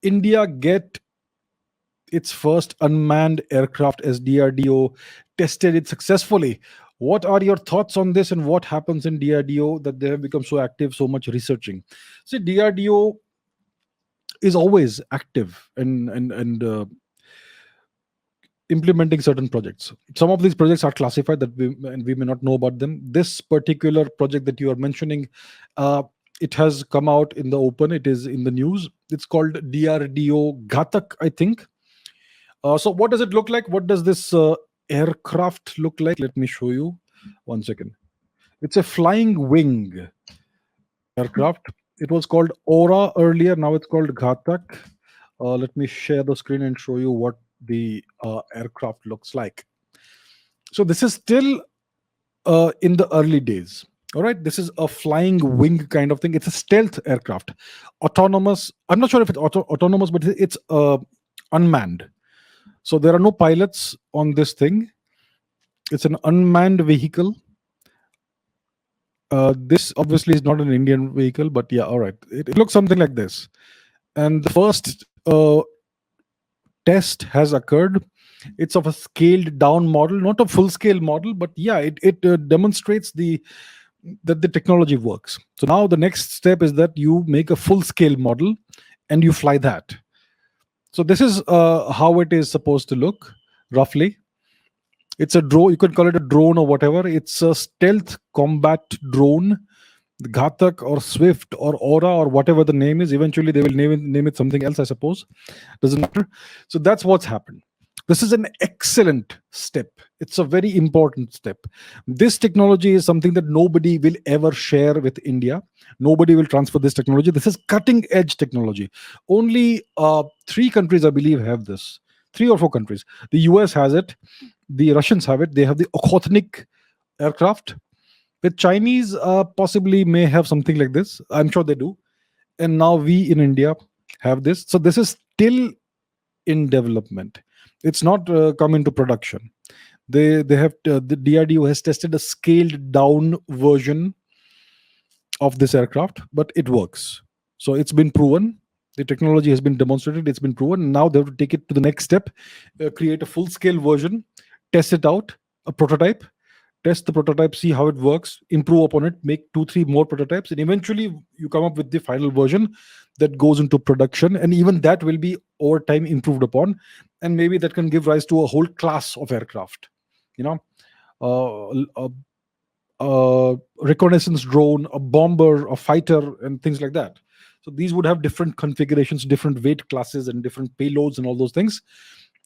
India get its first unmanned aircraft as DRDO tested it successfully. What are your thoughts on this, and what happens in DRDO that they have become so active, so much researching? See, DRDO is always active and implementing certain projects. Some of these projects are classified that we may not know about them. This particular project that you are mentioning, uh, it has come out in the open. It is in the news. It's called DRDO Ghatak, I think. So what does it look like? What does this aircraft look like? Let me show you. One second. It's a flying wing aircraft. It was called Aura earlier. Now it's called Ghatak. Let me share the screen and show you what the aircraft looks like. So this is still in the early days. All right, this is a flying wing kind of thing. It's a stealth aircraft, autonomous. I'm not sure if it's autonomous, but it's unmanned. So there are no pilots on this thing. It's an unmanned vehicle. This obviously is not an Indian vehicle, but yeah, all right. It looks something like this. And the first test has occurred. It's of a scaled down model, not a full scale model, but yeah, it demonstrates that the technology works. So now the next step is that you make a full scale model and you fly that. So this is how it is supposed to look roughly. It's a drone. You could call it a drone or whatever. It's a stealth combat drone. Ghatak or Swift or Aura or whatever the name is. Eventually, they will name it something else, I suppose. Doesn't matter. So that's what's happened. This is an excellent step. It's a very important step. This technology is something that nobody will ever share with India. Nobody will transfer this technology. This is cutting edge technology. Only three countries, I believe, have this. Three or four countries. The US has it. The Russians have it. They have the Okhotnik aircraft. The Chinese possibly may have something like this. I'm sure they do. And now we in India have this. So this is still in development. It's not come into production. They have the DRDO has tested a scaled down version of this aircraft, but it works. So it's been proven. The technology has been demonstrated. It's been proven. Now they have to take it to the next step, create a full scale version, test it out, a prototype, test the prototype, see how it works, improve upon it, make 2 3 more prototypes, and eventually you come up with the final version that goes into production. And even that will be over time improved upon, and maybe that can give rise to a whole class of aircraft, you know, reconnaissance drone, a bomber, a fighter, and things like that. So these would have different configurations, different weight classes, and different payloads, and all those things.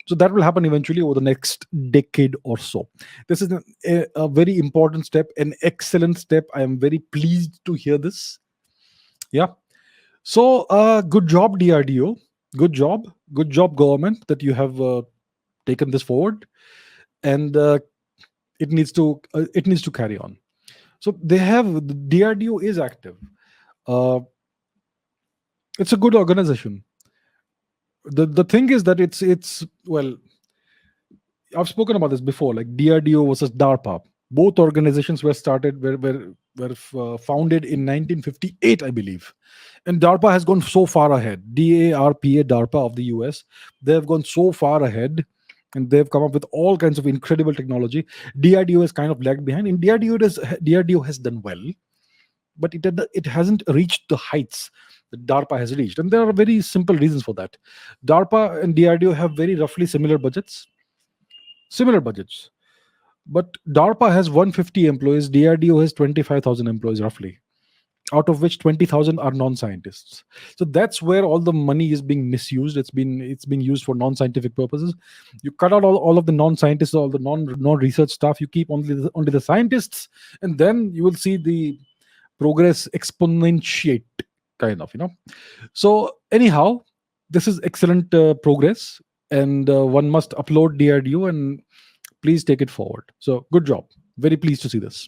So that will happen eventually over the next decade or so. This is a very important step, an excellent step. I am very pleased to hear this. Yeah. So good job, DRDO. Good job, government, that you have taken this forward, and it needs to carry on. So they have the DRDO is active. Uh, it's a good organization. The thing is that it's well, I've spoken about this before, like DRDO versus DARPA. Both organizations were founded in 1958, I believe, and DARPA has gone so far ahead. DARPA of the US, they have gone so far ahead, and they've come up with all kinds of incredible technology. DRDO has kind of lagged behind. In DRDO has done well, but it hasn't reached the heights that DARPA has reached, and there are very simple reasons for that. DARPA and DRDO have very roughly similar budgets, but DARPA has 150 employees, DRDO has 25,000 employees roughly, out of which 20,000 are non-scientists. So that's where all the money is being misused. It's being used for non-scientific purposes. You cut out all of the non-scientists, all the non-research stuff. You keep only the scientists, and then you will see the progress exponentiate, kind of. So anyhow, this is excellent progress, and one must applaud DRDO and please take it forward. So good job. Very pleased to see this.